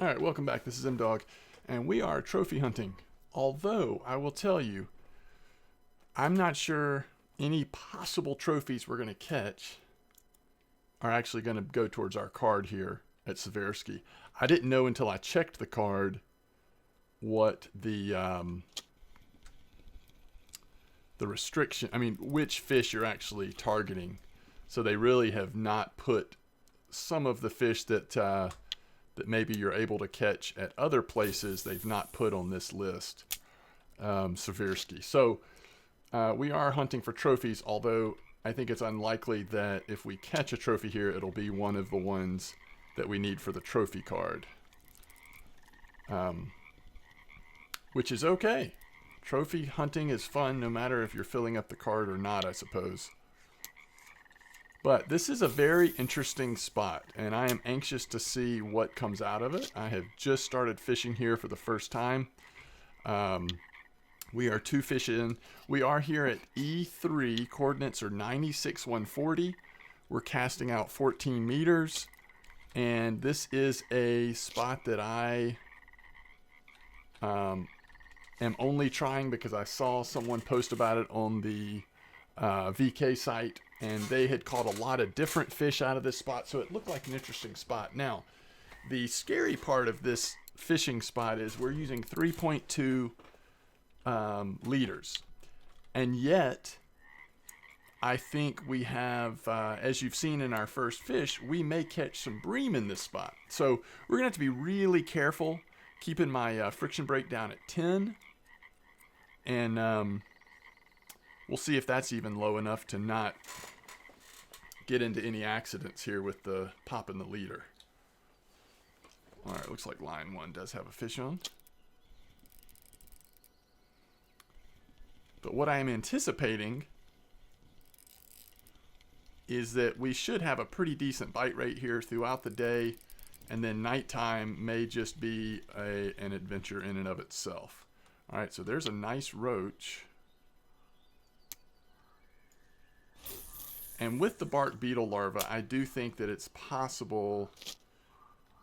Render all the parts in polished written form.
Alright, welcome back. This is MDawg, and we are trophy hunting. Although, I will tell you, I'm not sure any possible trophies we're going to catch are actually going to go towards our card here at Seversky. I didn't know until I checked the card what the restriction, which fish you're actually targeting. So they really have not put some of the fish that that maybe you're able to catch at other places, they've not put on this list, Seversky. So we are hunting for trophies, although I think it's unlikely that if we catch a trophy here, it'll be one of the ones that we need for the trophy card. Which is okay. Trophy hunting is fun no matter if you're filling up the card or not, I suppose. But this is a very interesting spot, and I am anxious to see what comes out of it. I have just started fishing here for the first time. We are 2 fish in. We are here at E3. Coordinates are 96, 140. We're casting out 14 meters. And this is a spot that I am only trying because I saw someone post about it on the VK site, and they had caught a lot of different fish out of this spot, so it looked like an interesting spot. Now, the scary part of this fishing spot is we're using 3.2 liters, and yet I think we have, as you've seen in our first fish, we may catch some bream in this spot. So we're gonna have to be really careful, keeping my friction brake down at 10, and we'll see if that's even low enough to not get into any accidents here with the pop in the leader. All right, looks like line 1 does have a fish on. But what I am anticipating is that we should have a pretty decent bite rate here throughout the day, and then nighttime may just be an adventure in and of itself. All right, so there's a nice roach. And with the bark beetle larva, I do think that it's possible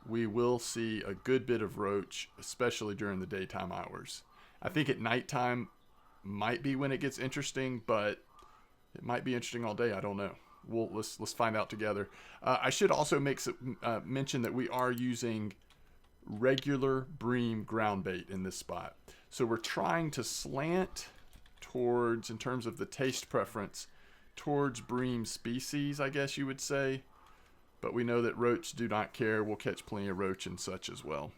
we will see a good bit of roach, especially during the daytime hours. I think at nighttime might be when it gets interesting, but it might be interesting all day. I don't know. Let's find out together. I should also mention that we are using regular bream ground bait in this spot. So we're trying to slant towards, in terms of the taste preference, towards bream species, I guess you would say. But we know that roach do not care. We'll catch plenty of roach and such as well.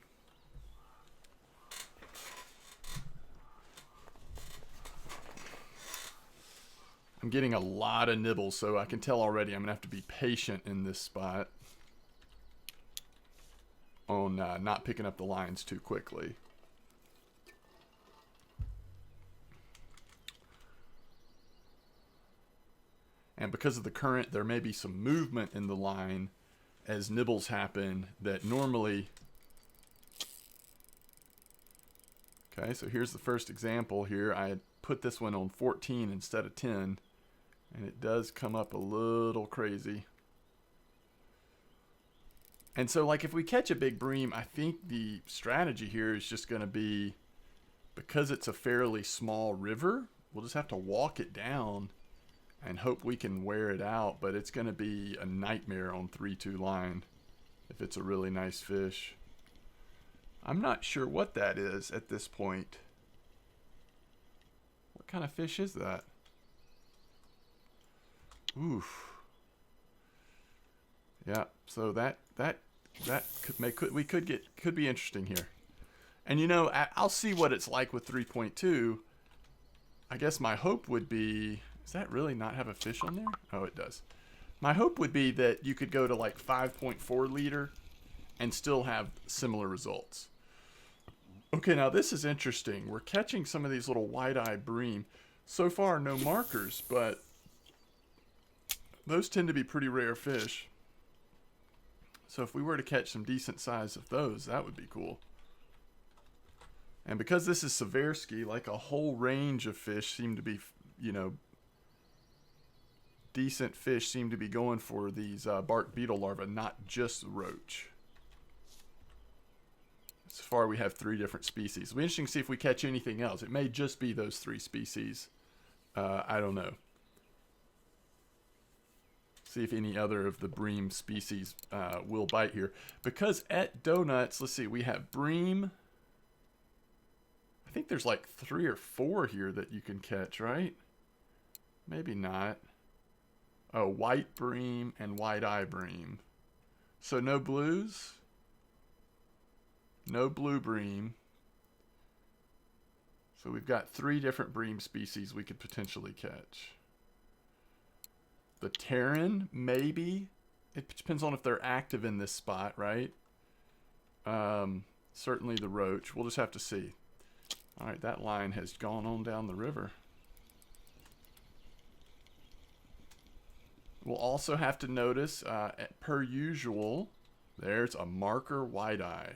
I'm getting a lot of nibbles, so I can tell already I'm going to have to be patient in this spot on not picking up the lines too quickly. And because of the current, there may be some movement in the line as nibbles happen that normally... Okay, so here's the first example here. I had put this one on 14 instead of 10, and it does come up a little crazy. And so, like, if we catch a big bream, I think the strategy here is just going to be, because it's a fairly small river, we'll just have to walk it down and hope we can wear it out, but it's going to be a nightmare on 3-2 line if it's a really nice fish. I'm not sure what that is at this point. What kind of fish is that? Oof. Yeah, so that could be interesting here. And you know, I'll see what it's like with 3.2. I guess my hope would be, does that really not have a fish on there? Oh, it does. My hope would be that you could go to like 5.4 liter and still have similar results. Okay, now this is interesting. We're catching some of these little wide-eye bream. So far, no markers, but those tend to be pretty rare fish. So if we were to catch some decent size of those, that would be cool. And because this is Seversky, like a whole range of fish seem to be, you know, decent fish seem to be going for these bark beetle larvae, not just roach. So far we have 3 different species. It'll be interesting to see if we catch anything else. It may just be those 3 species. I don't know. See if any other of the bream species will bite here. Because at Donuts, let's see, we have bream. I think there's like 3 or 4 here that you can catch, right? Maybe not. Oh, white bream and white-eye bream. So no blues? No blue bream. So we've got 3 different bream species we could potentially catch. The Terran, maybe. It depends on if they're active in this spot, right? Certainly the roach. We'll just have to see. All right, that line has gone on down the river. We'll also have to notice, per usual, there's a marker white-eye.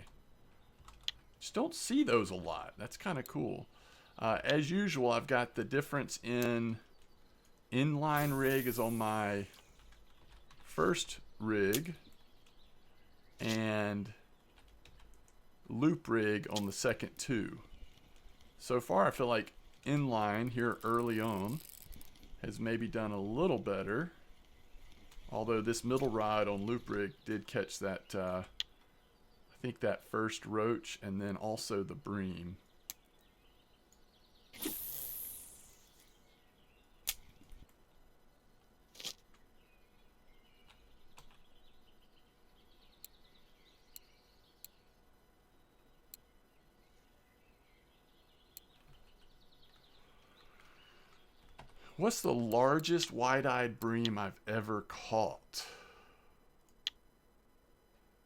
Just don't see those a lot. That's kind of cool. As usual, I've got the difference in inline rig is on my first rig and loop rig on the second 2. So far I feel like inline here early on has maybe done a little better, although this middle rod on loop rig did catch that I think that first roach and then also the bream. What's the largest white-eyed bream I've ever caught?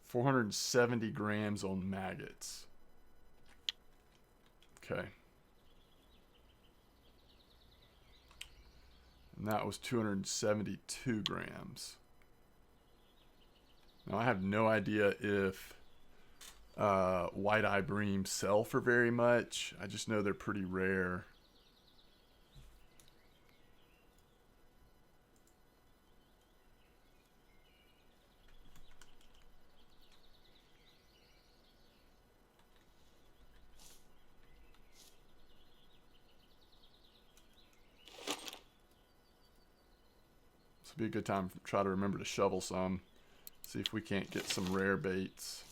470 grams on maggots. Okay. And that was 272 grams. Now I have no idea if white-eye breams sell for very much. I just know they're pretty rare. This will be a good time to try to remember to shovel some. See if we can't get some rare baits.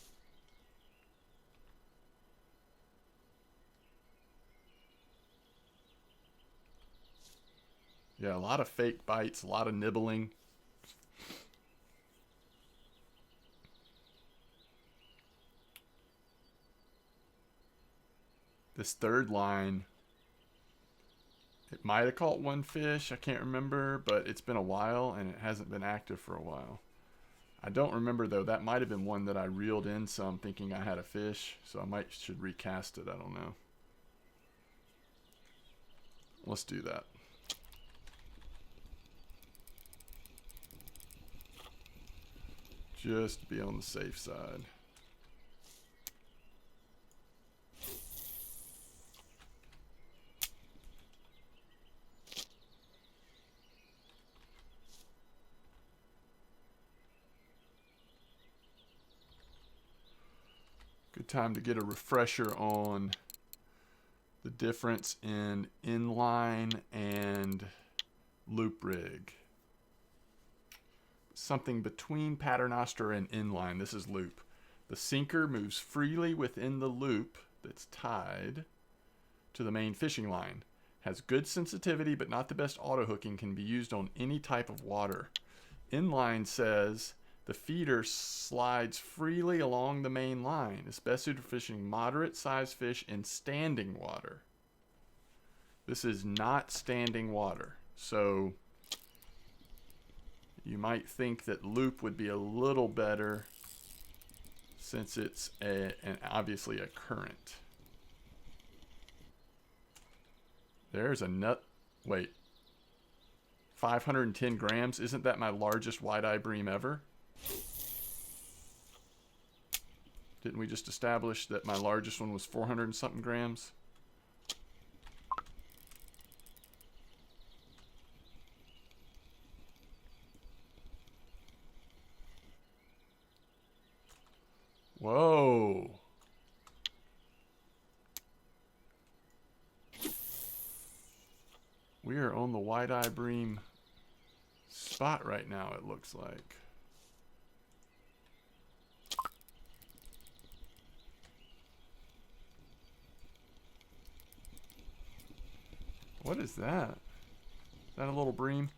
Yeah, a lot of fake bites, a lot of nibbling. This third line, it might have caught 1 fish, I can't remember, but it's been a while and it hasn't been active for a while. I don't remember though, that might have been one that I reeled in some thinking I had a fish, so I should recast it, I don't know. Let's do that. Just to be on the safe side. Good time to get a refresher on the difference in inline and loop rig. Something between paternoster and inline. This is loop. The sinker moves freely within the loop that's tied to the main fishing line. Has good sensitivity but not the best auto hooking. Can be used on any type of water. Inline says the feeder slides freely along the main line. It's best suited for fishing moderate sized fish in standing water. This is not standing water. So you might think that loop would be a little better since it's obviously a current. There's a nut. Wait. 510 grams. Isn't that my largest white-eye bream ever? Didn't we just establish that my largest one was 400 and something grams? Whoa. We are on the wide-eye bream spot right now, it looks like. What is that? Is that a little bream?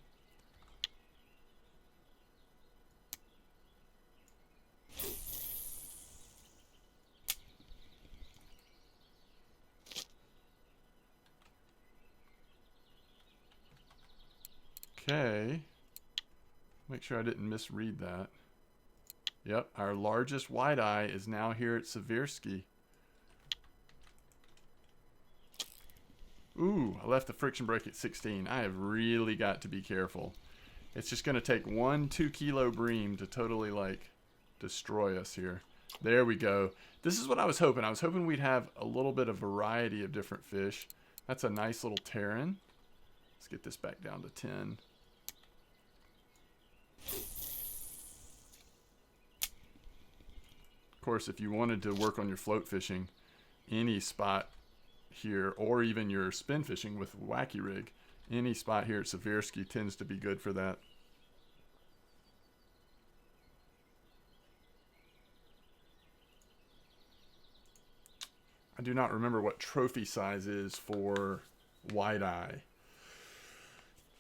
Okay. Make sure I didn't misread that. Yep, our largest wide-eye is now here at Seversky. Ooh, I left the friction brake at 16. I have really got to be careful. It's just going to take 1 2-kilo bream to totally, like, destroy us here. There we go. This is what I was hoping. I was hoping we'd have a little bit of variety of different fish. That's a nice little Terran. Let's get this back down to 10. Of course, if you wanted to work on your float fishing, any spot here, or even your spin fishing with Wacky Rig, any spot here at Seversky tends to be good for that. I do not remember what trophy size is for wide-eye.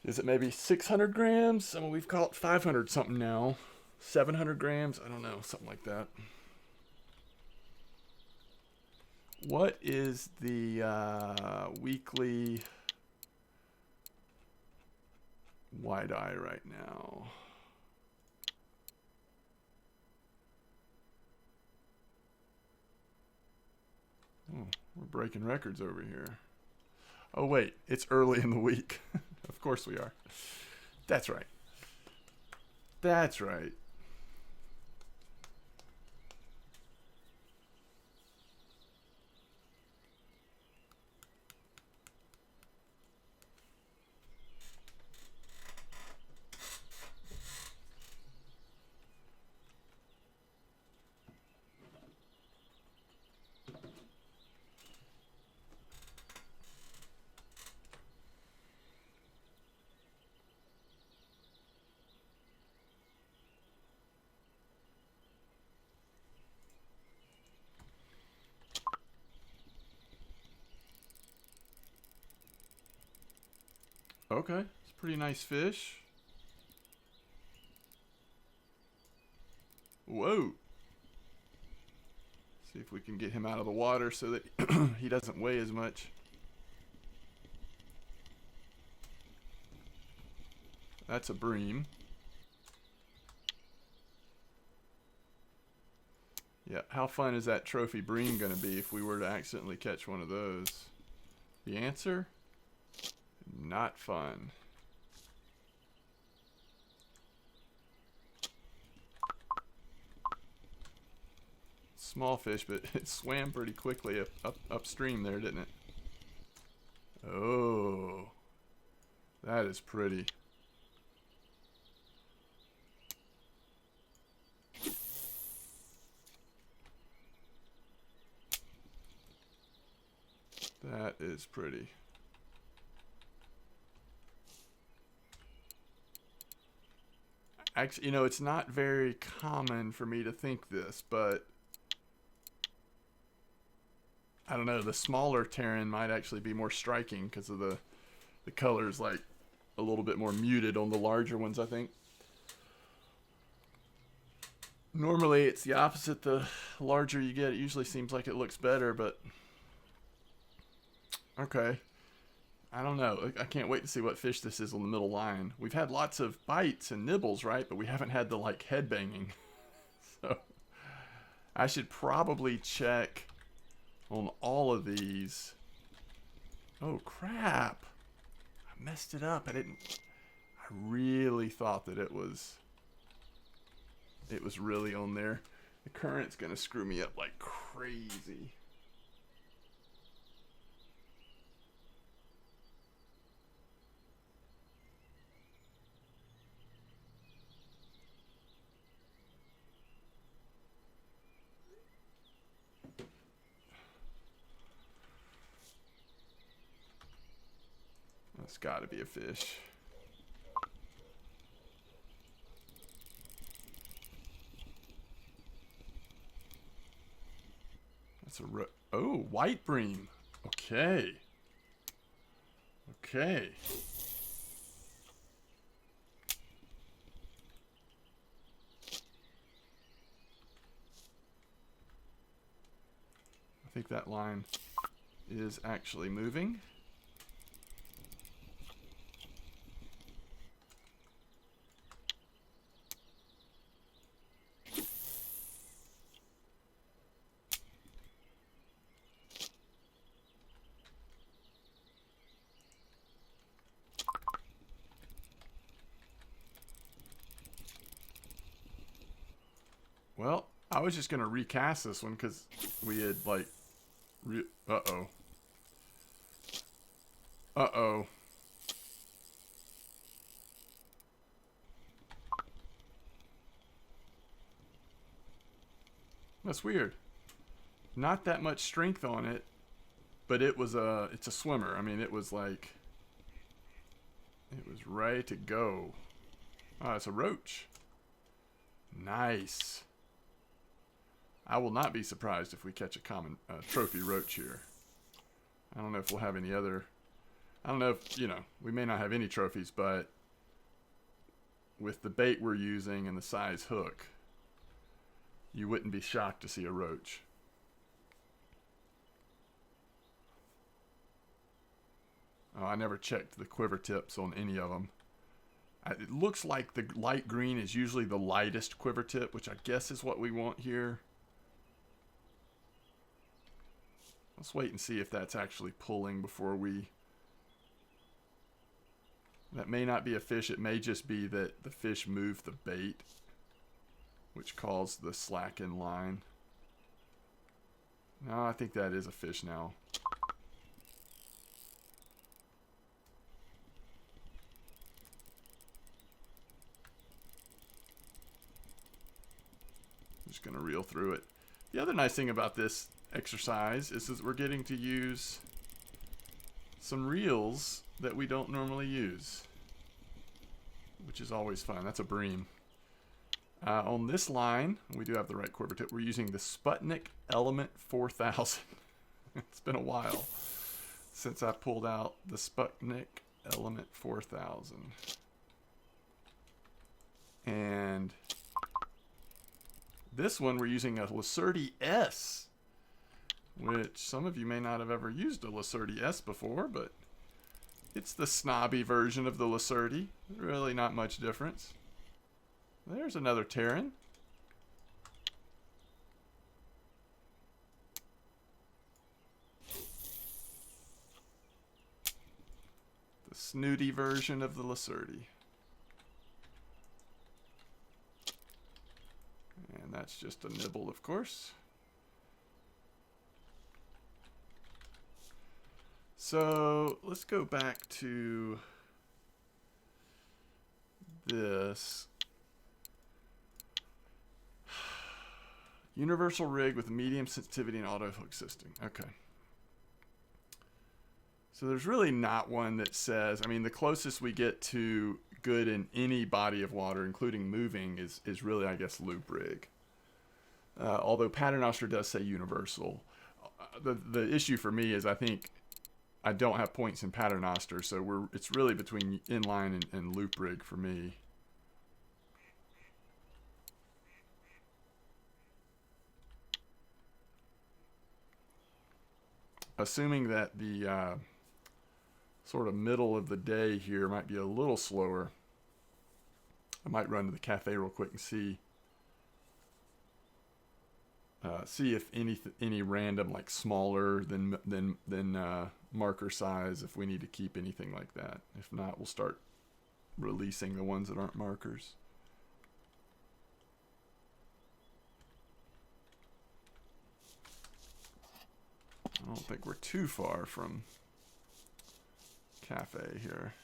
Is it maybe 600 grams? I mean, we've caught 500 something now. 700 grams? I don't know, something like that. What is the weekly wide-eye right now? Oh, we're breaking records over here. Oh, wait, it's early in the week. Of course we are. That's right. That's right. Okay, it's a pretty nice fish. Whoa. See if we can get him out of the water so that he doesn't weigh as much. That's a bream. Yeah, how fun is that trophy bream going to be if we were to accidentally catch one of those? The answer? Not fun. Small fish, but it swam pretty quickly upstream there, didn't it? Oh, that is pretty. That is pretty. Actually, you know, it's not very common for me to think this, but I don't know, the smaller Terran might actually be more striking because of the colors, like a little bit more muted on the larger ones, I think. Normally it's the opposite. The larger you get, it usually seems like it looks better, but okay. I don't know. I can't wait to see what fish this is on the middle line. We've had lots of bites and nibbles, right? But we haven't had the, like, head banging. So I should probably check on all of these. Oh, crap. I messed it up. I really thought that it was really on there. The current's going to screw me up like crazy. It's got to be a fish. That's a oh, white bream. Okay. Okay. I think that line is actually moving. Well, I was just going to recast this one because we had, like, uh-oh. Uh-oh. That's weird. Not that much strength on it, but it's a swimmer. I mean, it was like, it was ready to go. Oh, it's a roach. Nice. I will not be surprised if we catch a common trophy roach here. I don't know if we'll have any other... I don't know if, you know, we may not have any trophies, but with the bait we're using and the size hook, you wouldn't be shocked to see a roach. Oh, I never checked the quiver tips on any of them. It looks like the light green is usually the lightest quiver tip, which I guess is what we want here. Let's wait and see if that's actually pulling before we... That may not be a fish. It may just be that the fish moved the bait, which caused the slack in line. No, I think that is a fish now. I'm just going to reel through it. The other nice thing about this exercise is that we're getting to use some reels that we don't normally use, which is always fun. That's a bream. On this line, we do have the right quiver tip. We're using the Sputnik Element 4000. It's been a while since I pulled out the Sputnik Element 4000. And this one we're using a Lacerti S, which some of you may not have ever used a Lacerti S before, but it's the snobby version of the Lacerti. Really not much difference. There's another Terran. The snooty version of the Lacerti. And that's just a nibble, of course. So let's go back to this. Universal rig with medium sensitivity and auto hook system. Okay. So there's really not one that says, I mean, the closest we get to good in any body of water, including moving, is really, I guess, loop rig. Although Paternoster does say universal. The issue for me is I think I don't have points in Paternoster, so it's really between inline and loop rig for me. Assuming that the sort of middle of the day here might be a little slower, I might run to the cafe real quick and see if any random, like, smaller than marker size, if we need to keep anything like that. If not, we'll start releasing the ones that aren't markers. I don't think we're too far from cafe here.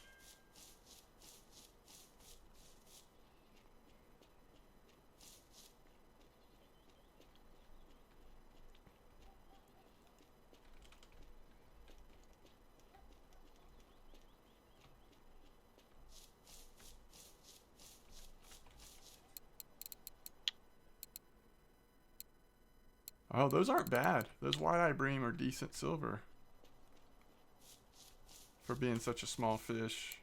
Oh, those aren't bad. Those wide-eye bream are decent silver for being such a small fish.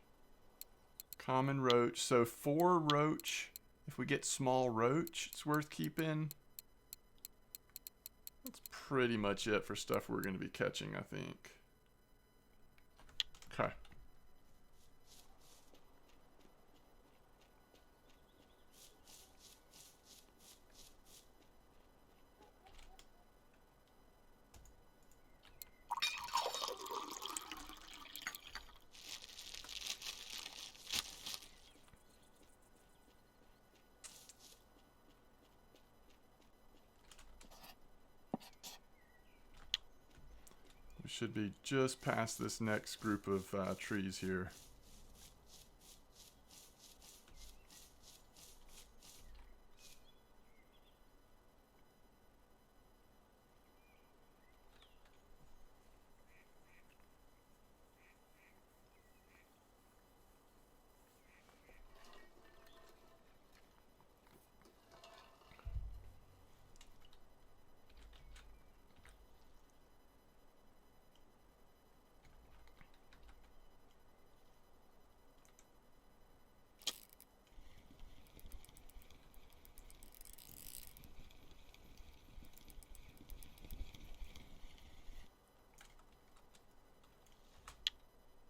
Common roach. So 4 roach. If we get small roach, it's worth keeping. That's pretty much it for stuff we're going to be catching, I think. Okay. We should be just past this next group of trees here.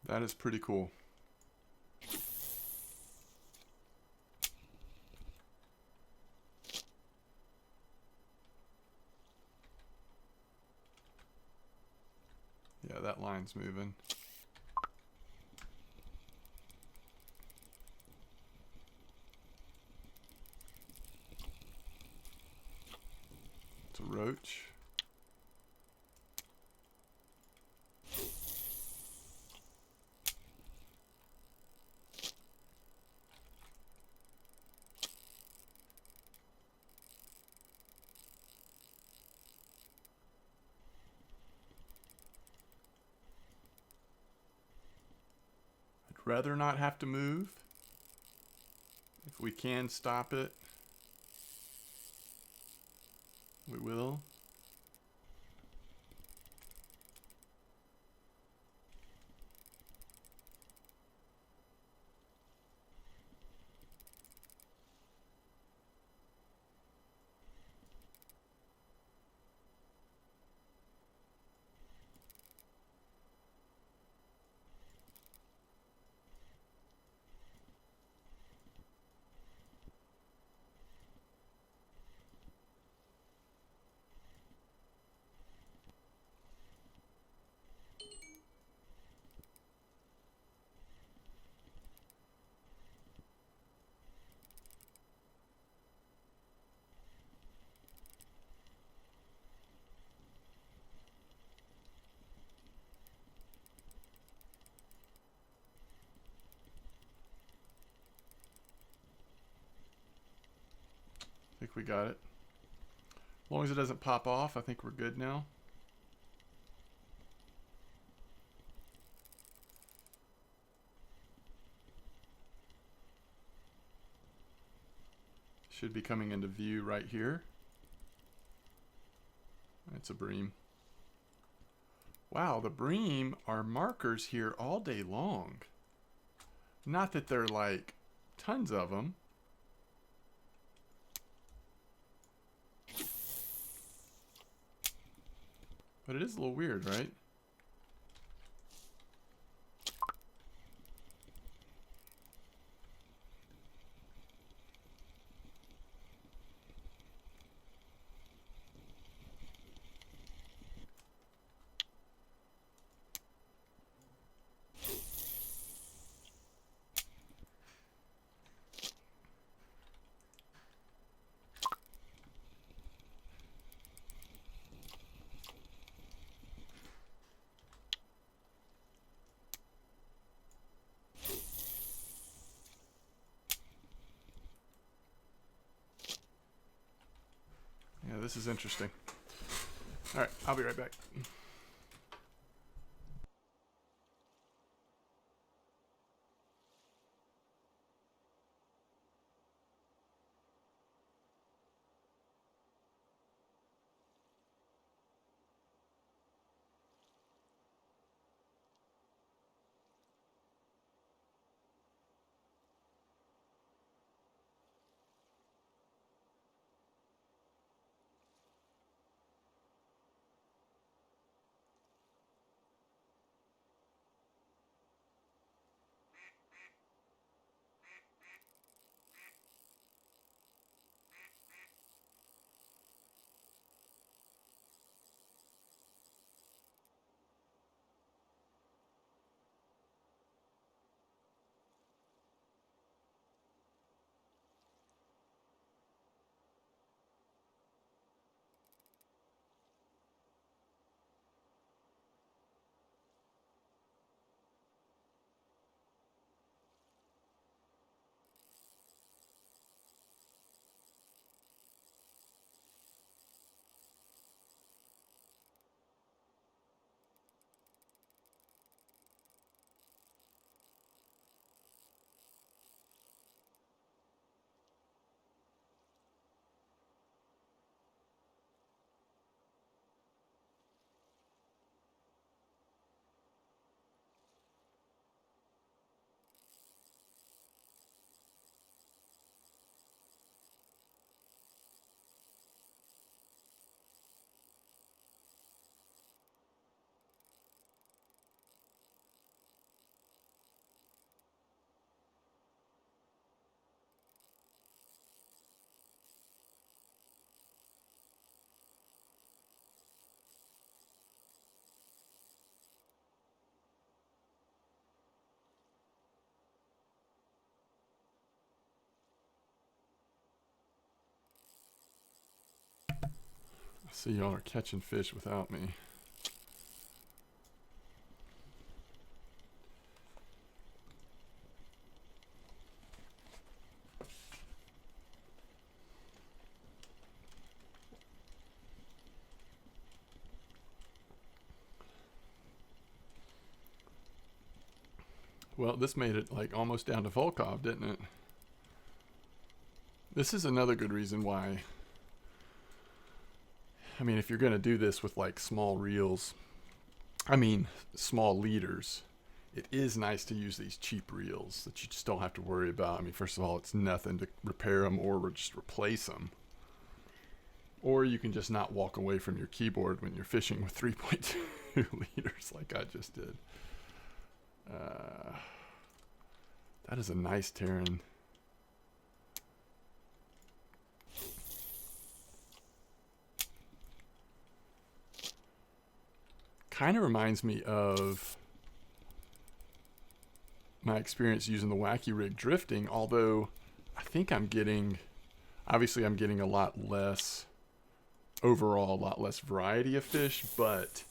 That is pretty cool. Yeah, that line's moving. It's a roach. I'd rather not have to move. If we can stop it, we will. I think we got it. As long as it doesn't pop off, I think we're good now. Should be coming into view right here. It's a bream. Wow, the bream are markers here all day long. Not that they're like tons of them. But it is a little weird, right? Yeah, this is interesting. All right, I'll be right back. See, y'all are catching fish without me. Well, this made it like almost down to Volkov, didn't it? This is another good reason why. I mean, if you're going to do this with like small reels, I mean, small leaders, it is nice to use these cheap reels that you just don't have to worry about. I mean, first of all, it's nothing to repair them or just replace them. Or you can just not walk away from your keyboard when you're fishing with 3.2 liters like I just did. That is a nice Terran. Kind of reminds me of my experience using the Wacky Rig drifting, although I think obviously I'm getting a lot less, overall a lot less variety of fish, but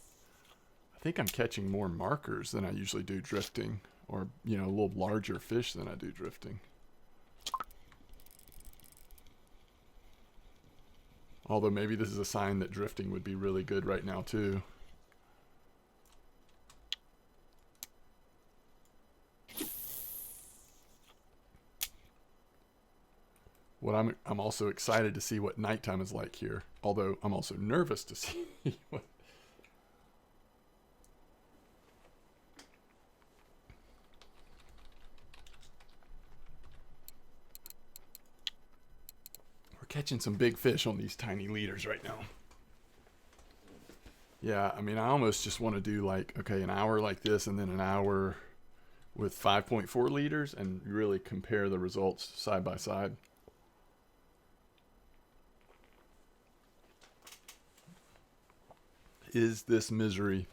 I think I'm catching more markers than I usually do drifting, or, you know, a little larger fish than I do drifting. Although maybe this is a sign that drifting would be really good right now too. What I'm also excited to see what nighttime is like here. Although I'm also nervous to see what. We're catching some big fish on these tiny leaders right now. Yeah, I mean, I almost just want to do like, okay, an hour like this and then an hour with 5.4 liters and really compare the results side by side. Is this misery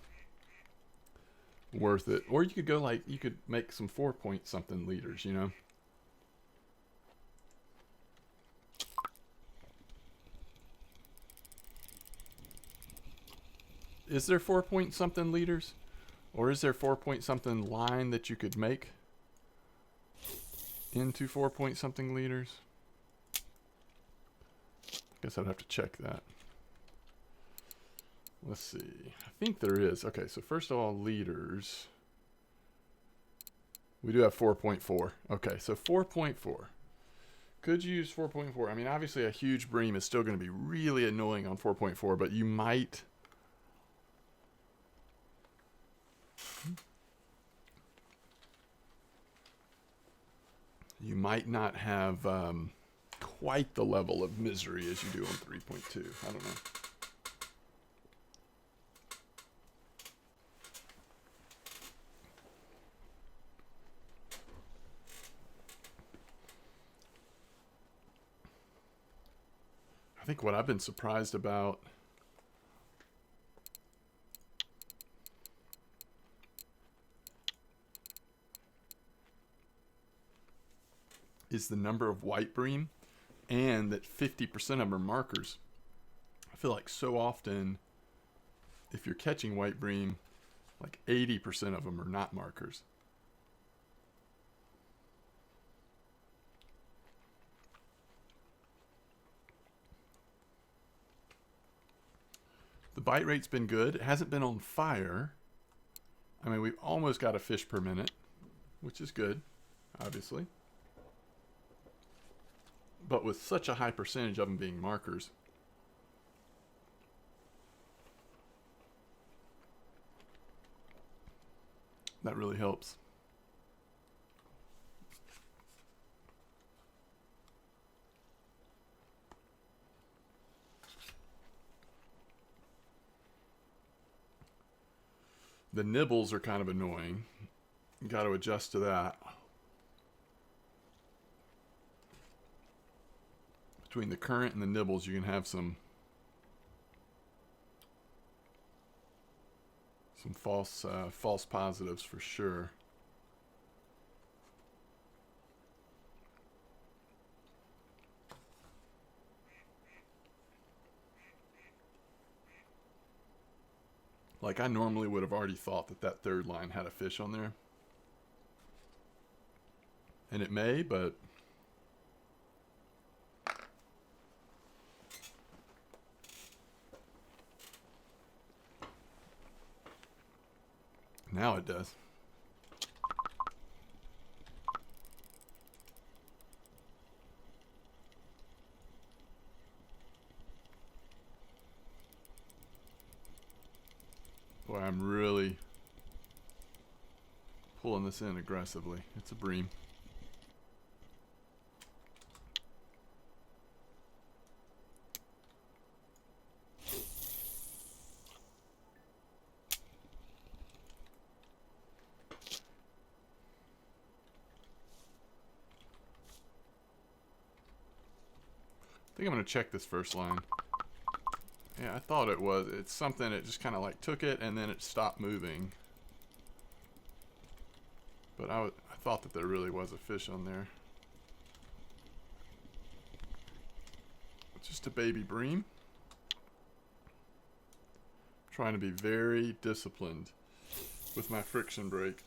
worth it? Or you could go like, you could make some 4 point something liters, you know? Is there 4 point something liters? Or is there 4 point something line that you could make into 4 point something liters? I guess I'd have to check that. Let's see. I think there is. Okay, so first of all, liters. We do have 4.4. Okay, so 4.4. Could you use 4.4? I mean, obviously a huge bream is still going to be really annoying on 4.4, but you might... You might not have quite the level of misery as you do on 3.2. I don't know. I think what I've been surprised about is the number of white bream, and that 50% of them are markers. I feel like so often, if you're catching white bream, like 80% of them are not markers. The bite rate's been good. It hasn't been on fire. I mean, we've almost got a fish per minute, which is good, obviously. But with such a high percentage of them being markers, that really helps. The nibbles are kind of annoying. You got to adjust to that. Between the current and the nibbles, you can have some false positives for sure. Like I normally would have already thought that that third line had a fish on there. And it may, but now it does. Boy, I'm really pulling this in aggressively. It's a bream. I think I'm going to check this first line. Yeah, I thought it was. It's something, it just kind of like took it and then it stopped moving. But I thought that there really was a fish on there. Just a baby bream. Trying to be very disciplined with my friction brake.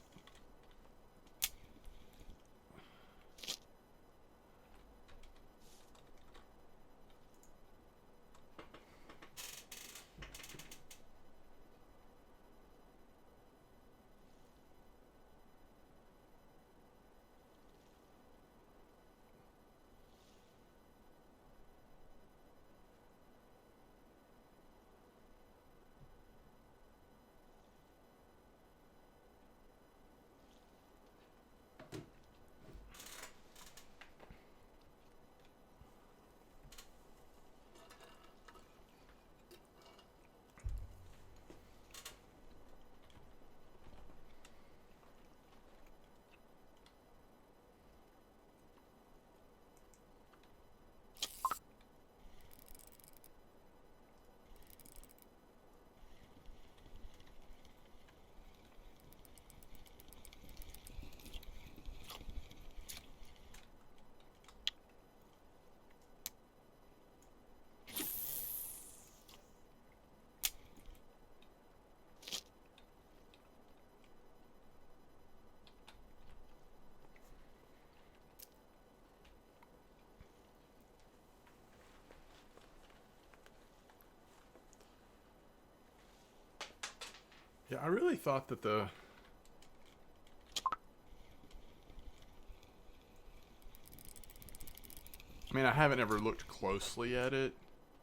Yeah, I really thought that the... I mean, I haven't ever looked closely at it.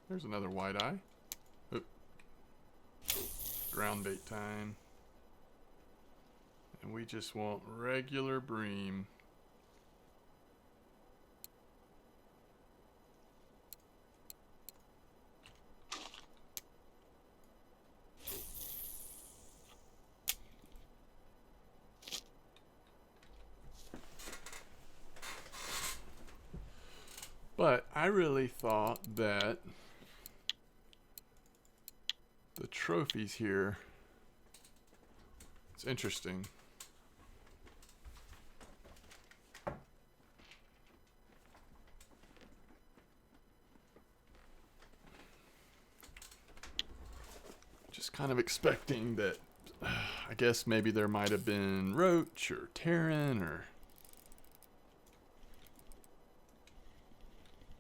There's another wide eye. Oop. Ground bait time. And we just want regular bream. But I really thought that the trophies here, it's interesting. Just kind of expecting that, I guess maybe there might have been roach or terran or...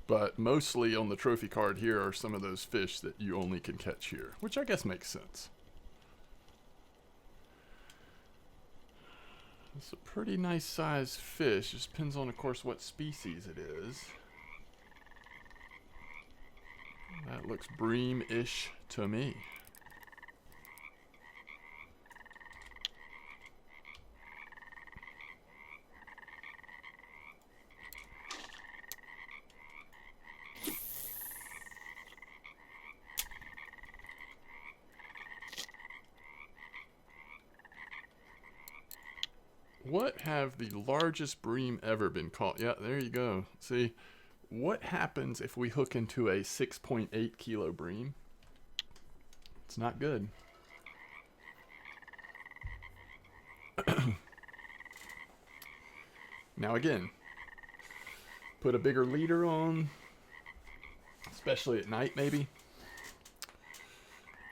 But mostly on the trophy card here are some of those fish that you only can catch here, which I guess makes sense. It's a pretty nice sized fish. Just depends on, of course, what species it is. That looks bream-ish to me. What have the largest bream ever been caught? Yeah, there you go. See, what happens if we hook into a 6.8 kilo bream? It's not good. Now again, put a bigger leader on, especially at night maybe.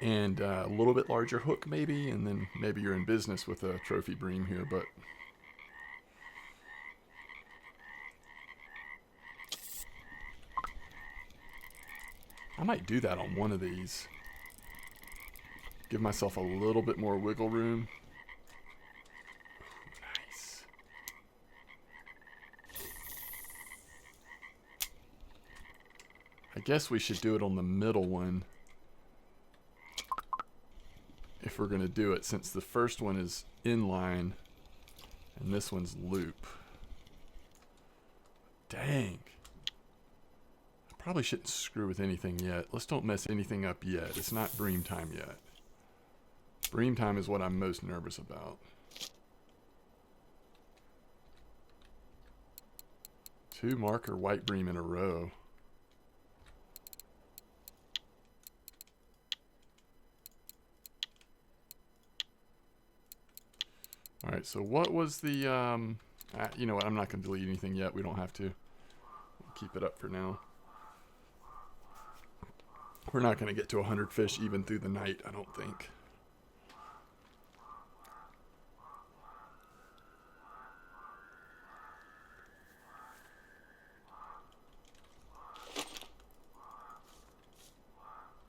and a little bit larger hook maybe, and then maybe you're in business with a trophy bream here. But I might do that on one of these. Give myself a little bit more wiggle room. Nice. I guess we should do it on the middle one if we're going to do it, since the first one is inline and this one's loop. Dang. I probably shouldn't screw with anything yet. Let's don't mess anything up yet. It's not bream time yet. Bream time is what I'm most nervous about. Two marker white bream in a row. All right, so what was the, you know what, I'm not going to delete anything yet. We don't have to. We'll keep it up for now. We're not going to get to 100 fish even through the night, I don't think.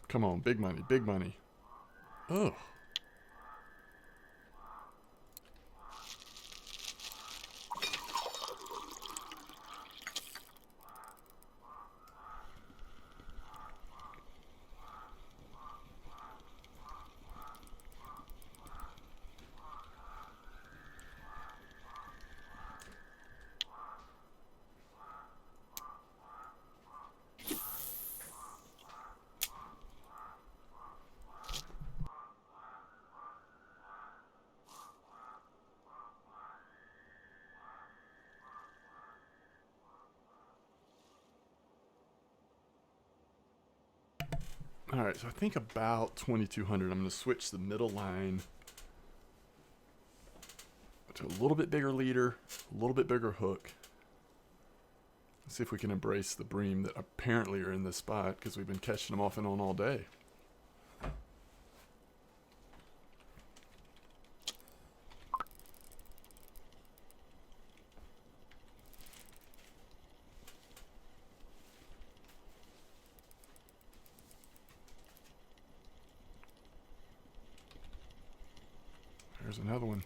Come on, big money, big money. Ugh. All right, so I think about 2200. I'm going to switch the middle line to a little bit bigger leader, a little bit bigger hook. Let's see if we can embrace the bream that apparently are in this spot, because we've been catching them off and on all day. There's another one.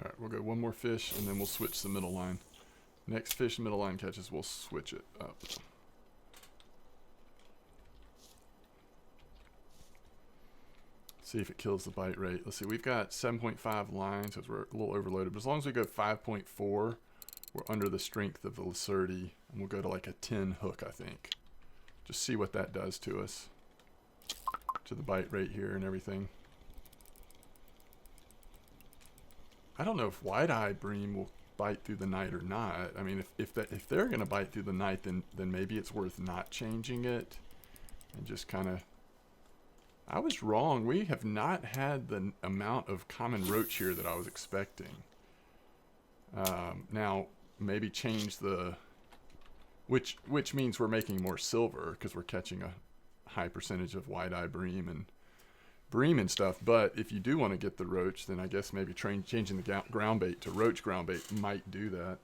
All right, we'll go one more fish, and then we'll switch the middle line. Next fish middle line catches, we'll switch it up. See if it kills the bite rate. Let's see, we've got 7.5 lines, so we're a little overloaded. But as long as we go 5.4, we're under the strength of the Lacerti, and we'll go to like a 10 hook, I think. Just see what that does to us, to the bite rate here and everything. I don't know if wide-eye bream will bite through the night or not. I mean, if they're going to bite through the night, then maybe it's worth not changing it and just kind of... I was wrong. We have not had the amount of common roach here that I was expecting. Now, maybe change the... Which means we're making more silver because we're catching a high percentage of wide-eye bream and stuff. But if you do want to get the roach, then I guess maybe changing the ground bait to roach ground bait might do that.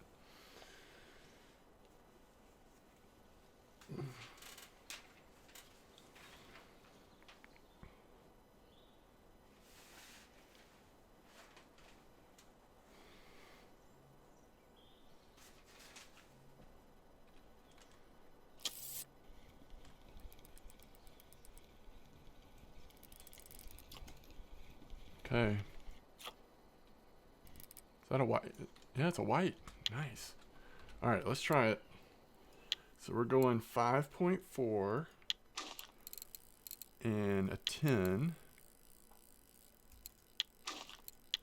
Okay. Is that a white? Yeah, it's a white. Nice. All right, let's try it. So we're going 5.4 and a 10.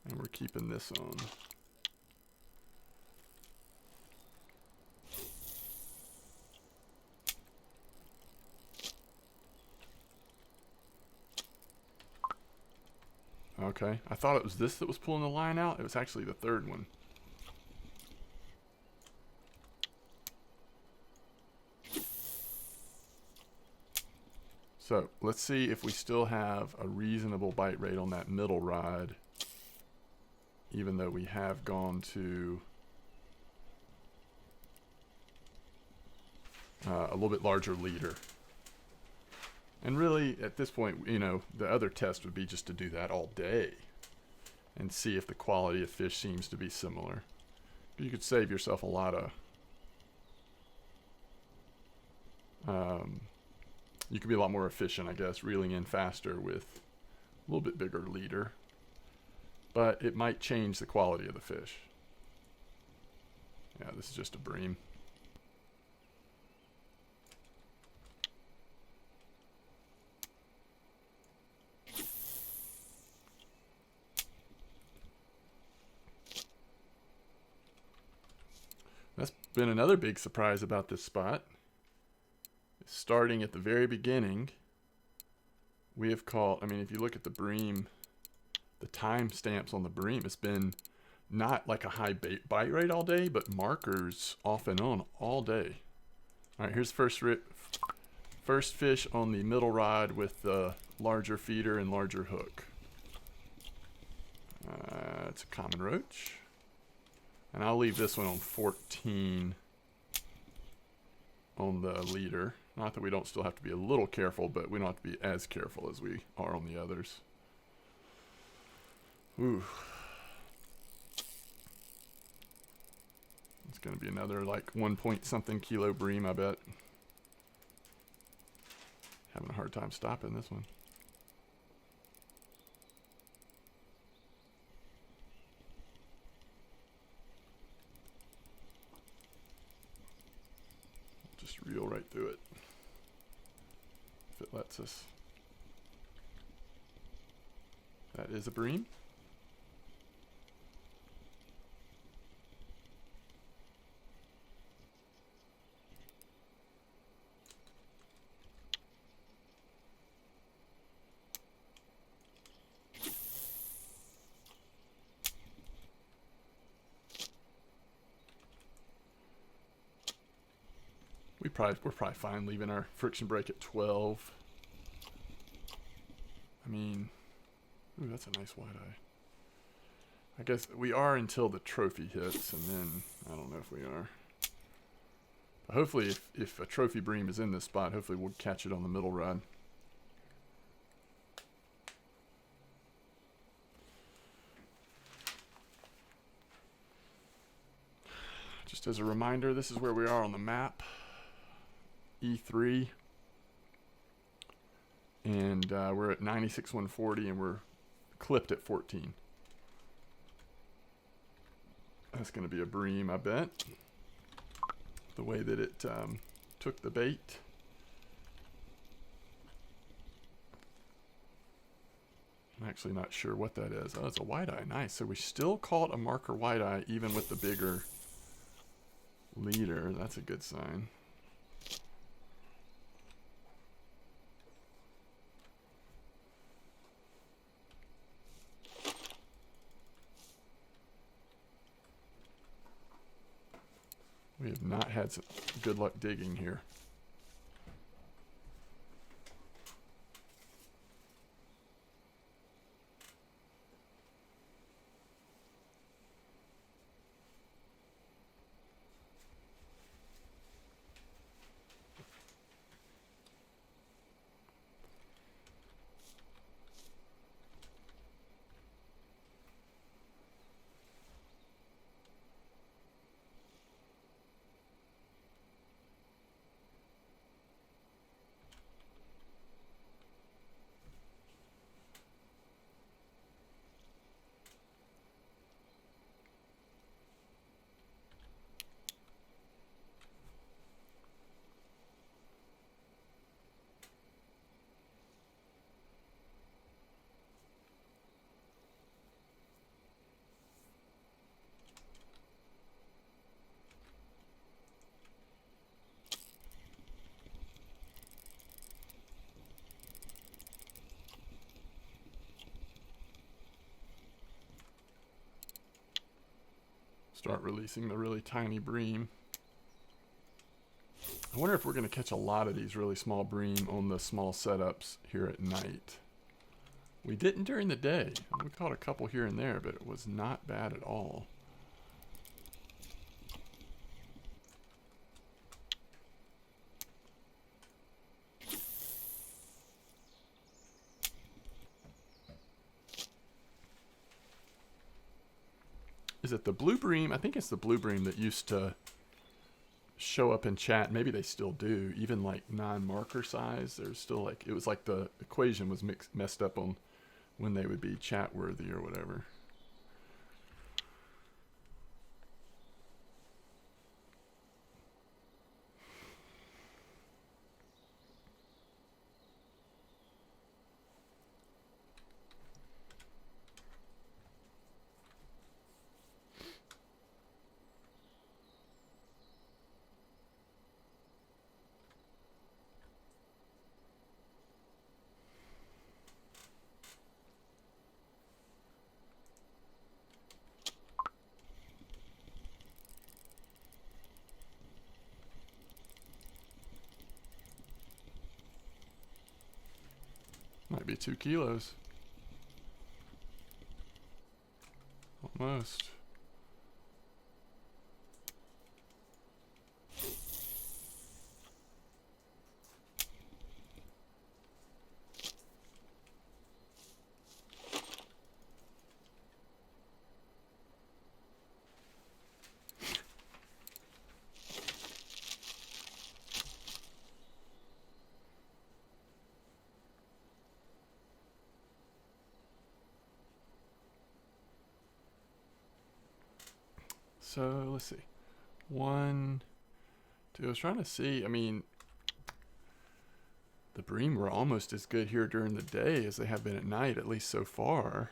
And we're keeping this on. Okay, I thought it was this that was pulling the line out. It was actually the third one. So let's see if we still have a reasonable bite rate on that middle rod, even though we have gone to a little bit larger leader. And really, at this point, you know, the other test would be just to do that all day and see if the quality of fish seems to be similar. You could save yourself a lot of you could be a lot more efficient, I guess, reeling in faster with a little bit bigger leader. But it might change the quality of the fish. Yeah, this is just a bream. That's been another big surprise about this spot. Starting at the very beginning, we have caught, I mean, if you look at the bream, the time stamps on the bream, it's been not like a high bite rate all day, but markers off and on all day. All right, here's first fish on the middle rod with the larger feeder and larger hook. It's a common roach. And I'll leave this one on 14 on the leader. Not that we don't still have to be a little careful, but we don't have to be as careful as we are on the others. Ooh. It's going to be another like 1 point something kilo bream, I bet. Having a hard time stopping this one. Just reel right through it. If it lets us. That is a bream. We're probably fine leaving our friction break at 12. I mean, ooh, that's a nice wide eye. I guess we are until the trophy hits, and then I don't know if we are. But hopefully, if a trophy bream is in this spot, hopefully we'll catch it on the middle rod. Just as a reminder, this is where we are on the map. E3, and we're at 96,140, and we're clipped at 14. That's going to be a bream, I bet. The way that it took the bait. I'm actually not sure what that is. Oh, it's a white eye. Nice. So we still caught a marker white eye even with the bigger leader. That's a good sign. We have not had some good luck digging here. Start releasing the really tiny bream. I wonder if we're going to catch a lot of these really small bream on the small setups here at night. We didn't during the day. We caught a couple here and there, but it was not bad at all. Is it the blue bream? I think it's the blue bream that used to show up in chat. Maybe they still do. Even like non-marker size, there's still like, it was like the equation was messed up on when they would be chat worthy or whatever. Might be 2 kilos. Almost. So let's see. 1, 2. I was trying to see. I mean, the bream were almost as good here during the day as they have been at night, at least so far.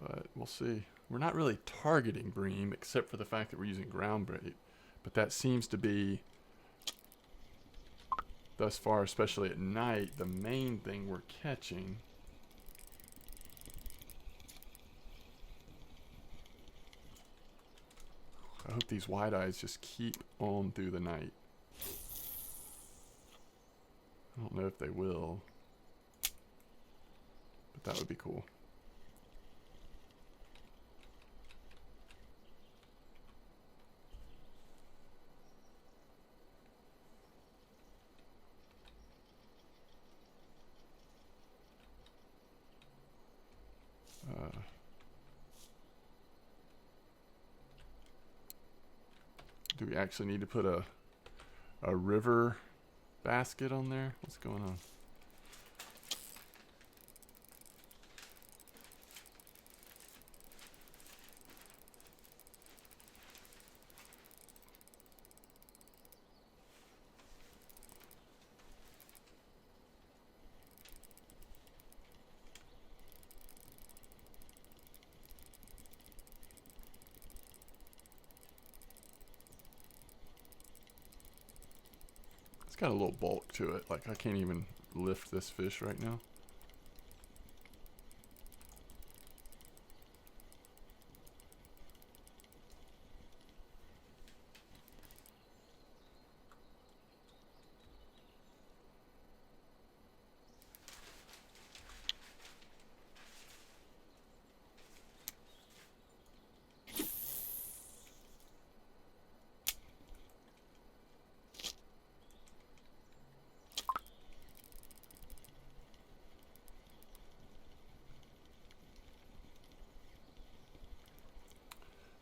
But we'll see. We're not really targeting bream, except for the fact that we're using ground bait. But that seems to be, thus far, especially at night, the main thing we're catching. I hope these wide eyes just keep on through the night. I don't know if they will, but that would be cool. Do we actually need to put a river basket on there? What's going on? It's got a little bulk to it. Like I can't even lift this fish right now.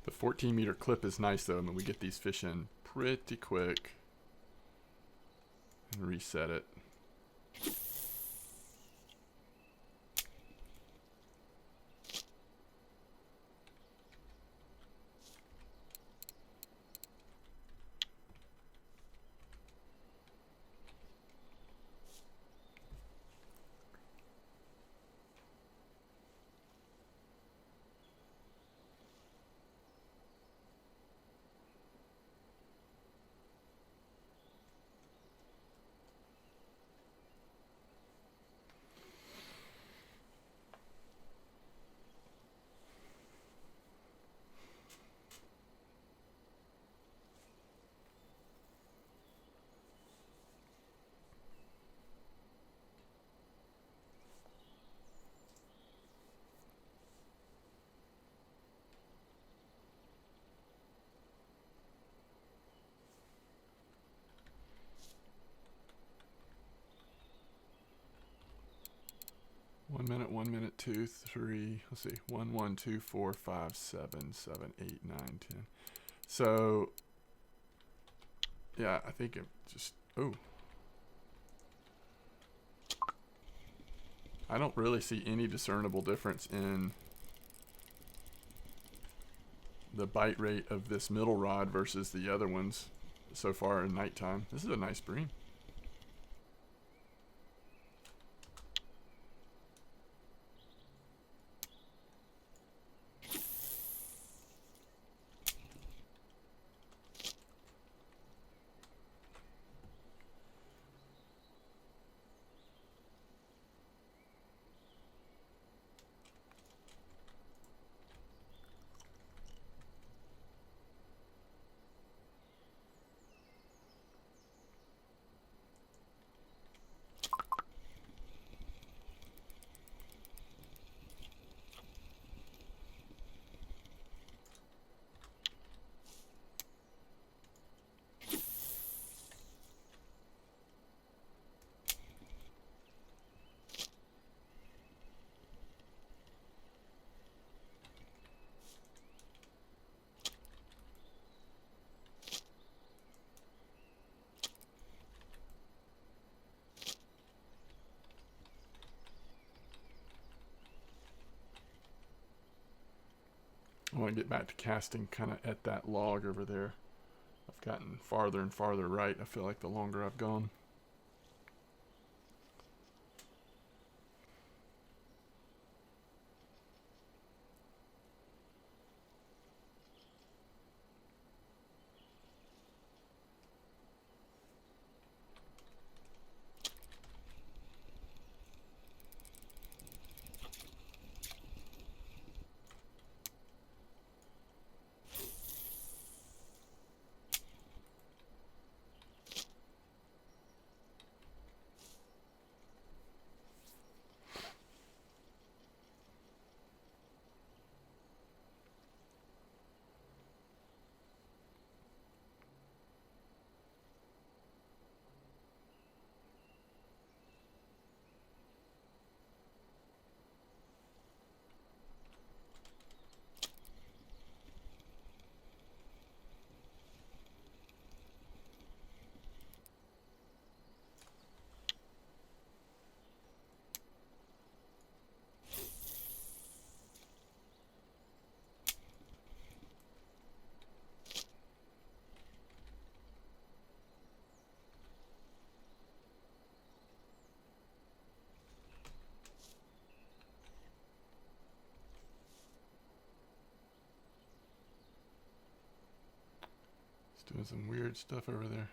The 14-meter clip is nice though. I mean, we get these fish in pretty quick and reset it. 1 minute, 2, 3. Let's see. 1, 1, 2, 4, 5, 7, 7, 8, 9, 10. So, yeah, I think it just. Oh. I don't really see any discernible difference in the bite rate of this middle rod versus the other ones so far in nighttime. This is a nice bream. I want to get back to casting kind of at that log over there. I've gotten farther and farther right, I feel like, the longer I've gone. It's doing some weird stuff over there.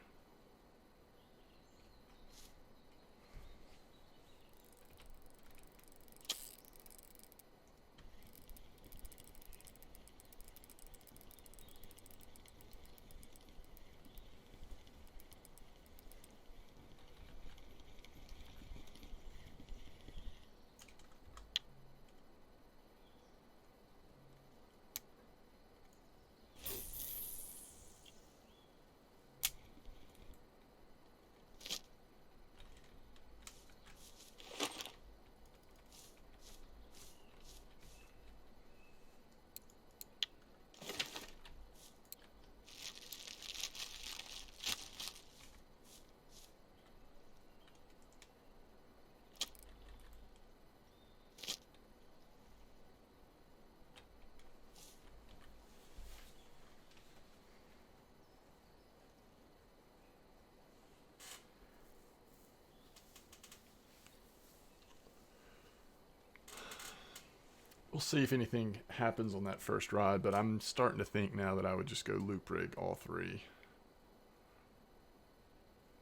We'll see if anything happens on that first rod, but I'm starting to think now that I would just go loop rig all three.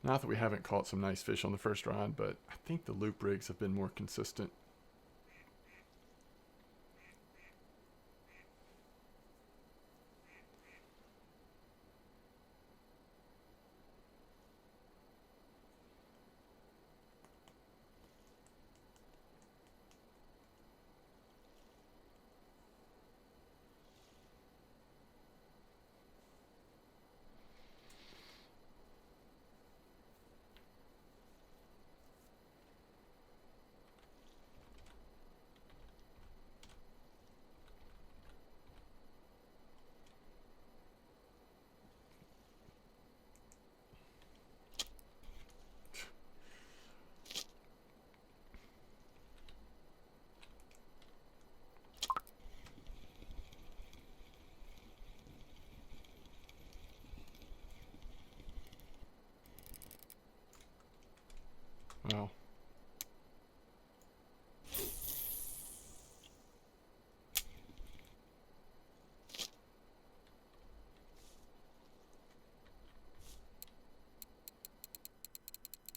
Not that we haven't caught some nice fish on the first rod, but I think the loop rigs have been more consistent. Well,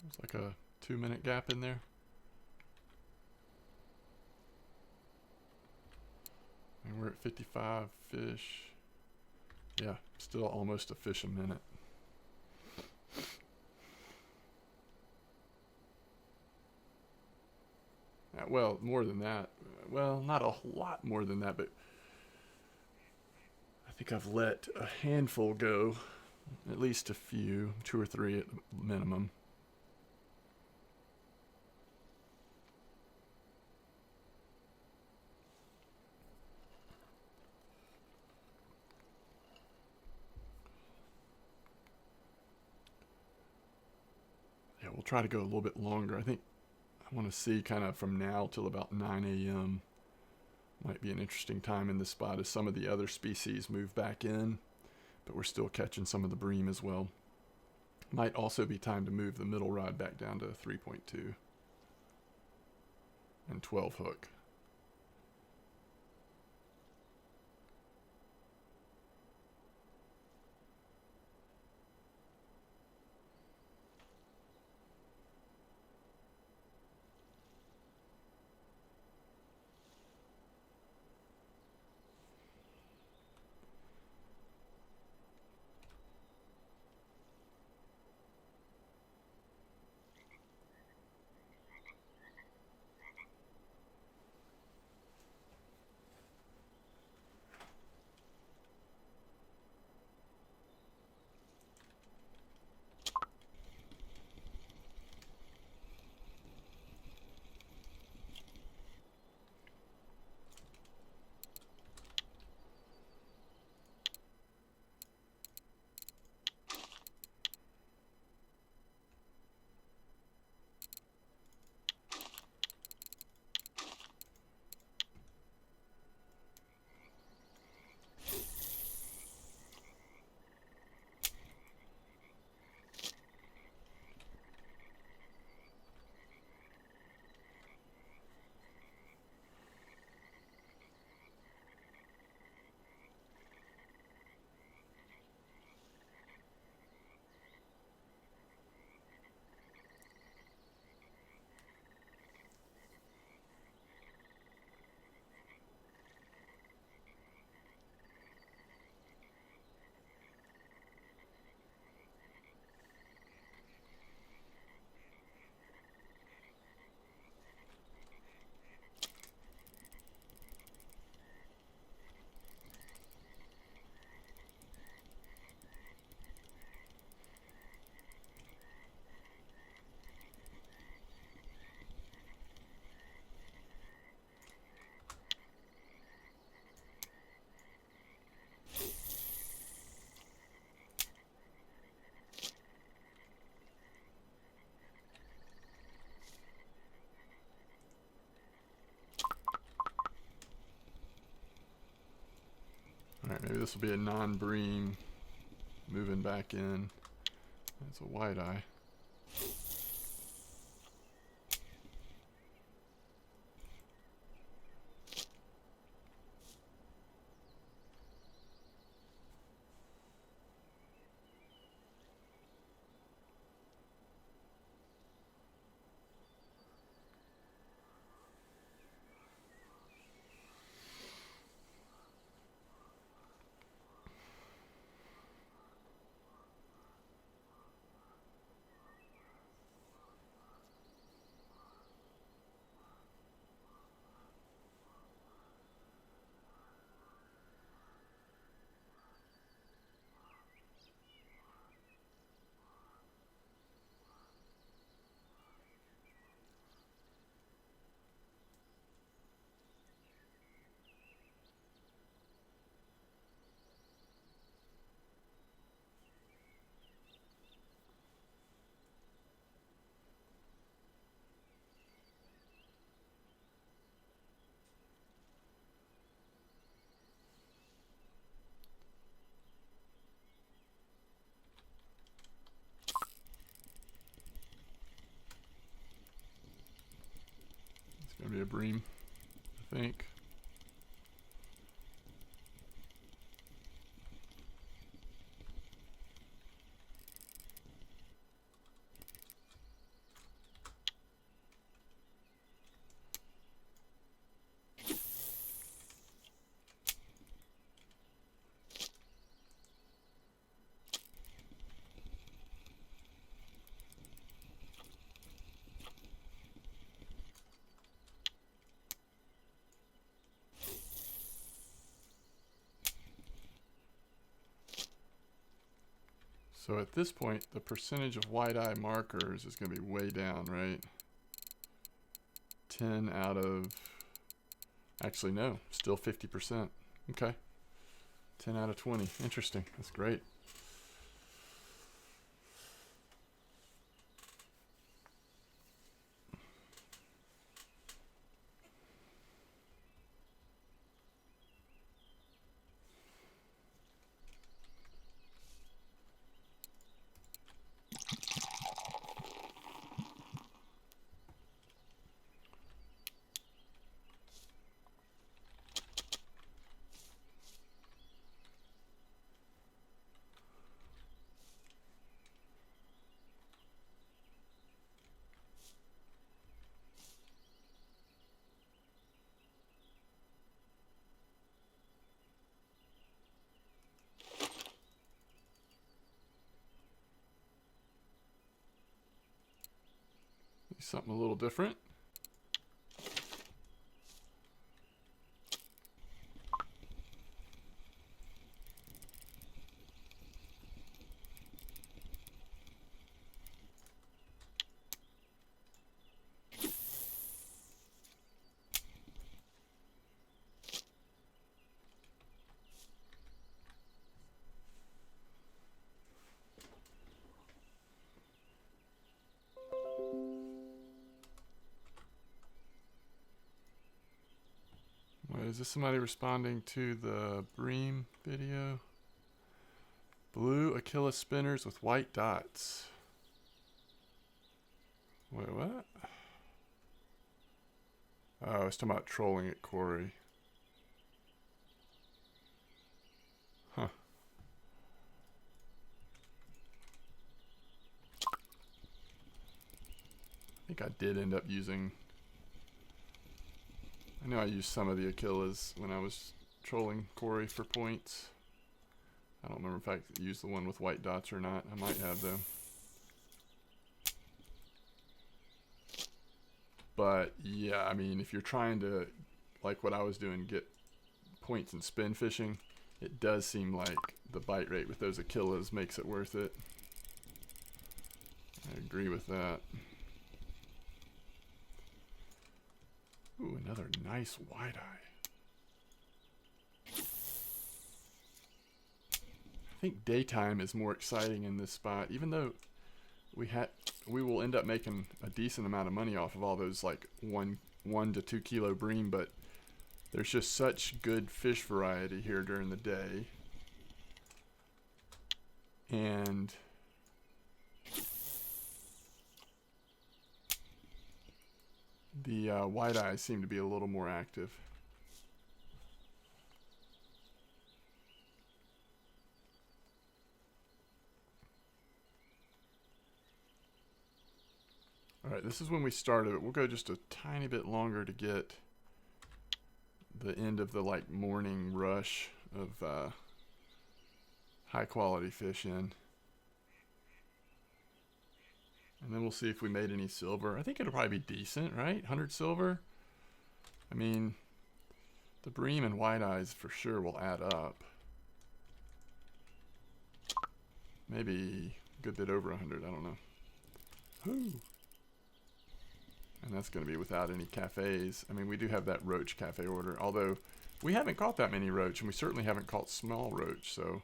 there's like a 2-minute gap in there. And we're at 55 fish. Yeah, still almost a fish a minute. Well, more than that. Well, not a lot more than that, but I think I've let a handful go. At least a few, 2 or 3 at the minimum. Yeah, we'll try to go a little bit longer. I think I want to see kind of from now till about 9 a.m. Might be an interesting time in this spot as some of the other species move back in, but we're still catching some of the bream as well. Might also be time to move the middle rod back down to 3.2 and 12 hook. Alright, maybe this will be a non-bream moving back in. That's a wide eye. gonna be a bream, I think. So at this point, the percentage of white eye markers is going to be way down, right? 10 out of, actually no, still 50%. Okay. 10 out of 20. Interesting. That's great. Something a little different. Wait, is this somebody responding to the bream video? Blue Achilles spinners with white dots. Wait, what? Oh, I was talking about trolling at Corey. Huh. I think I did end up using... I know I used some of the Achilles when I was trolling Corey for points. I don't remember if I used the one with white dots or not. I might have though. But yeah, I mean, if you're trying to, like what I was doing, get points in spin fishing, it does seem like the bite rate with those Achilles makes it worth it. I agree with that. Ooh, another nice wide eye. I think daytime is more exciting in this spot, even though we will end up making a decent amount of money off of all those like 1 to 2 kilo bream, but there's just such good fish variety here during the day. And the white eyes seem to be a little more active. All right, this is when we started it. We'll go just a tiny bit longer to get the end of the like morning rush of high quality fish in. And then we'll see if we made any silver. I think it'll probably be decent, right? 100 silver. I mean, the bream and white eyes for sure will add up. Maybe a good bit over 100, I don't know. Whew. And that's going to be without any cafes. I mean, we do have that roach cafe order, although we haven't caught that many roach, and we certainly haven't caught small roach, so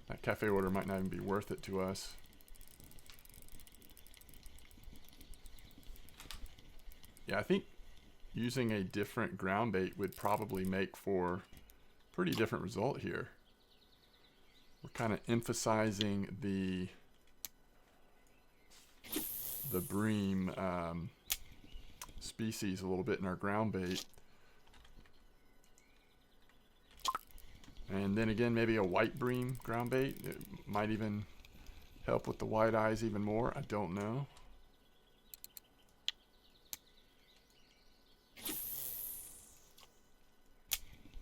that cafe order might not even be worth it to us. Yeah, I think using a different ground bait would probably make for a pretty different result here. We're kind of emphasizing the bream species a little bit in our ground bait. And then again, maybe a white bream ground bait. It might even help with the white eyes even more. I don't know.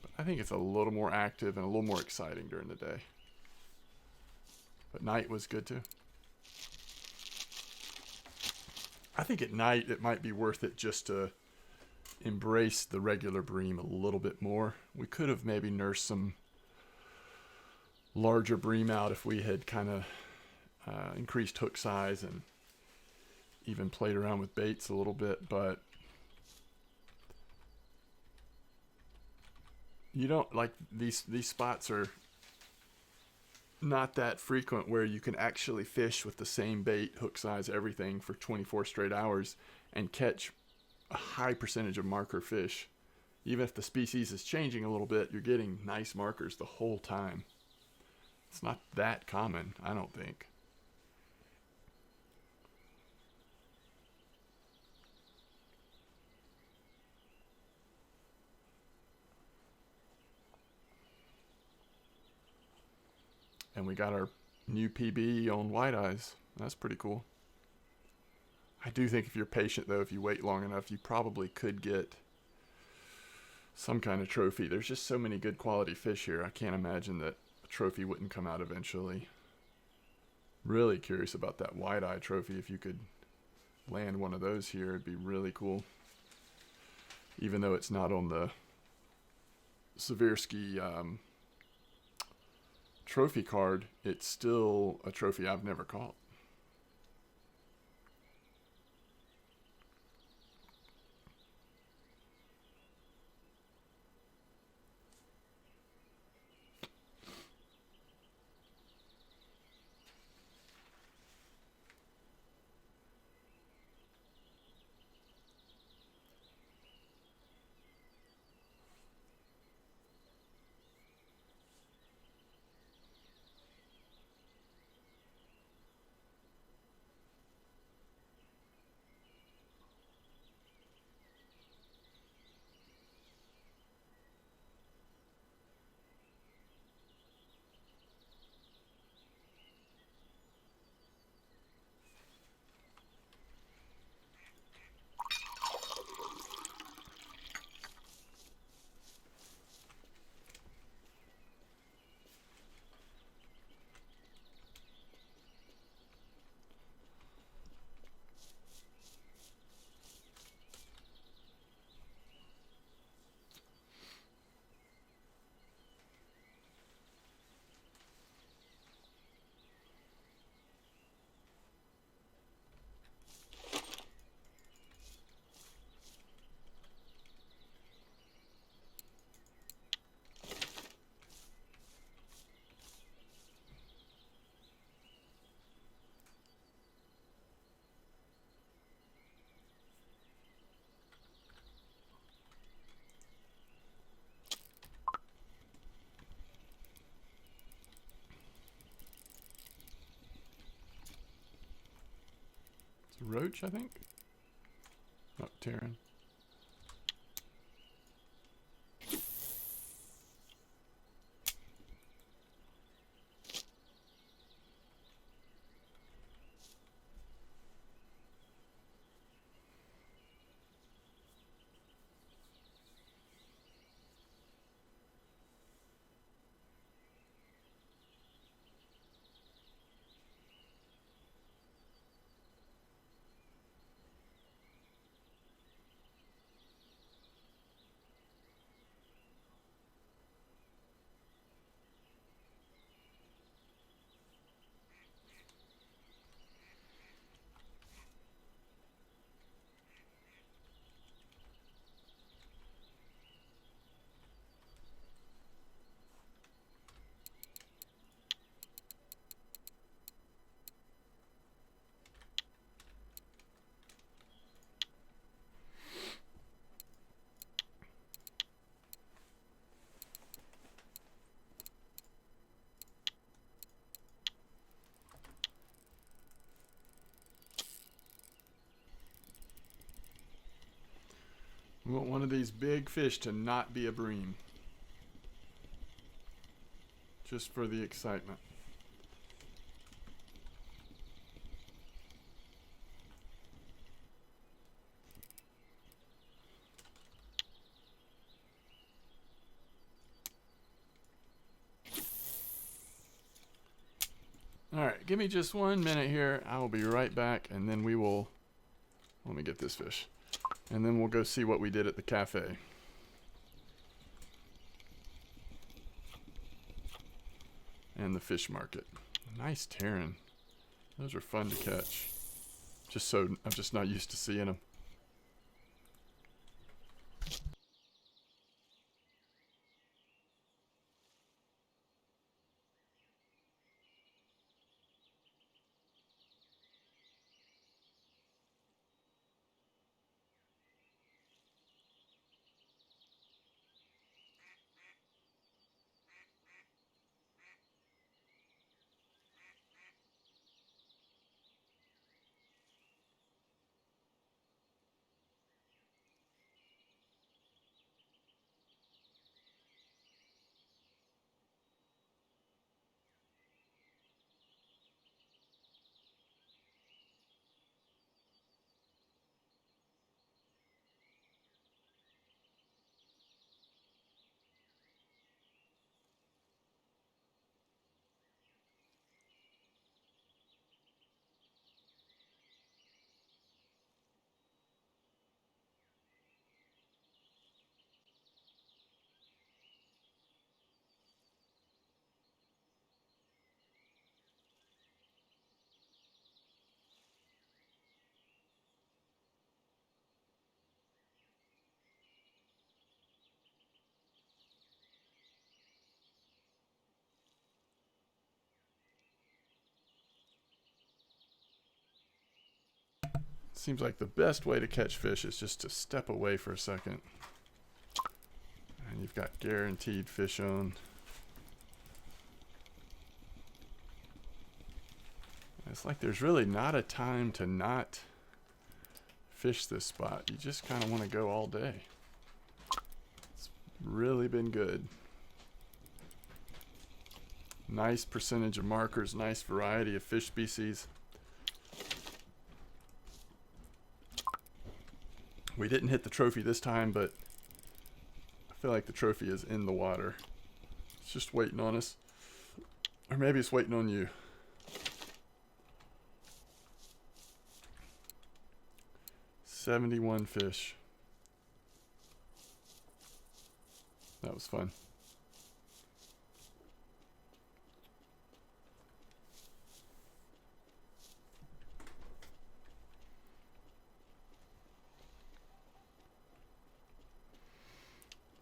But I think it's a little more active and a little more exciting during the day. But night was good too. I think at night it might be worth it just to embrace the regular bream a little bit more. We could have maybe nursed some larger bream out if we had kind of increased hook size and even played around with baits a little bit, but you don't like these spots are not that frequent where you can actually fish with the same bait, hook size, everything for 24 straight hours and catch a high percentage of marker fish. Even if the species is changing a little bit, you're getting nice markers the whole time. It's not that common, I don't think. And we got our new PB on white eyes. That's pretty cool. I do think if you're patient, though, if you wait long enough, you probably could get some kind of trophy. There's just so many good quality fish here. I can't imagine that a trophy wouldn't come out eventually. Really curious about that white eye trophy. If you could land one of those here, it'd be really cool. Even though it's not on the Seversky trophy card, it's still a trophy I've never caught. It's a roach, I think. Oh, Terran. We want one of these big fish to not be a bream. Just for the excitement. Alright, give me just 1 minute here. I will be right back, and then we will... Let me get this fish. And then we'll go see what we did at the cafe. And the fish market. Nice Terran. Those are fun to catch. I'm just not used to seeing them. Seems like the best way to catch fish is just to step away for a second. And you've got guaranteed fish on. It's like there's really not a time to not fish this spot. You just kind of want to go all day. It's really been good. Nice percentage of markers, nice variety of fish species. We didn't hit the trophy this time, but I feel like the trophy is in the water. It's just waiting on us. Or maybe it's waiting on you. $71 fish. That was fun.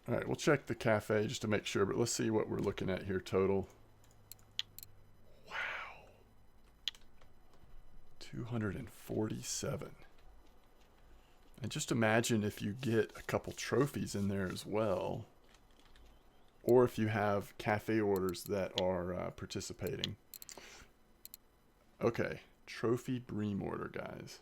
All right, we'll check the cafe just to make sure, but let's see what we're looking at here total. Wow. 247. And just imagine if you get a couple trophies in there as well, or if you have cafe orders that are participating. Okay, trophy bream order, guys.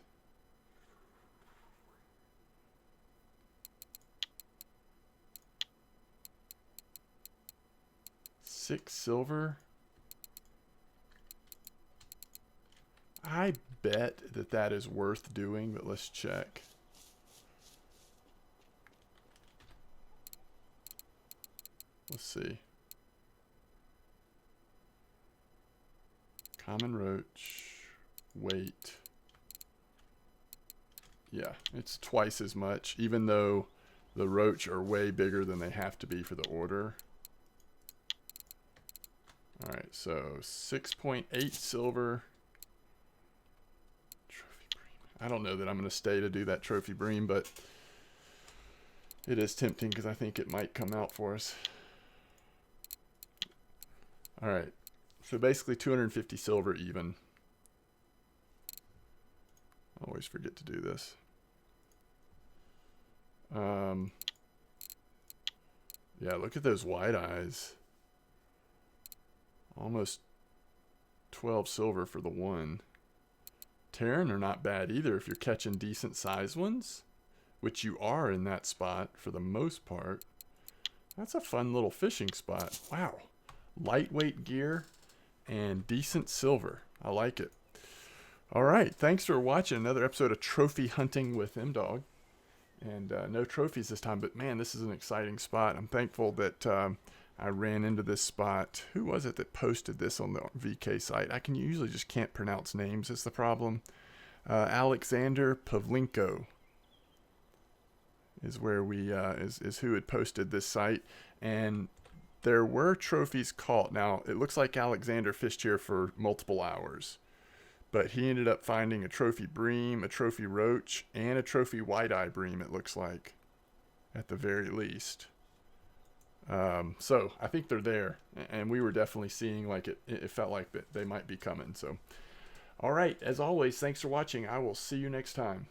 $6 silver. I bet that is worth doing, but let's check. Let's see. Common roach. Weight. Yeah, it's twice as much, even though the roach are way bigger than they have to be for the order. All right, so 6.8 silver. Trophy bream. I don't know that I'm going to stay to do that trophy bream, but it is tempting because I think it might come out for us. All right, so basically 250 silver even. I always forget to do this. Yeah, look at those white eyes. Almost 12 silver for the one. Terran are not bad either if you're catching decent sized ones. which you are in that spot for the most part. That's a fun little fishing spot. Wow. Lightweight gear and decent silver. I like it. All right. Thanks for watching another episode of Trophy Hunting with MDawg. And no trophies this time, but man, this is an exciting spot. I'm thankful that I ran into this spot. Who was it that posted this on the VK site? I can usually just can't pronounce names. Is the problem. Alexander Pavlenko is where we is who had posted this site, and there were trophies caught. Now it looks like Alexander fished here for multiple hours, but he ended up finding a trophy bream, a trophy roach, and a trophy white-eye bream, it looks like, at the very least. So I think they're there, and we were definitely seeing like it felt like that they might be coming. So, all right, as always, thanks for watching. I will see you next time.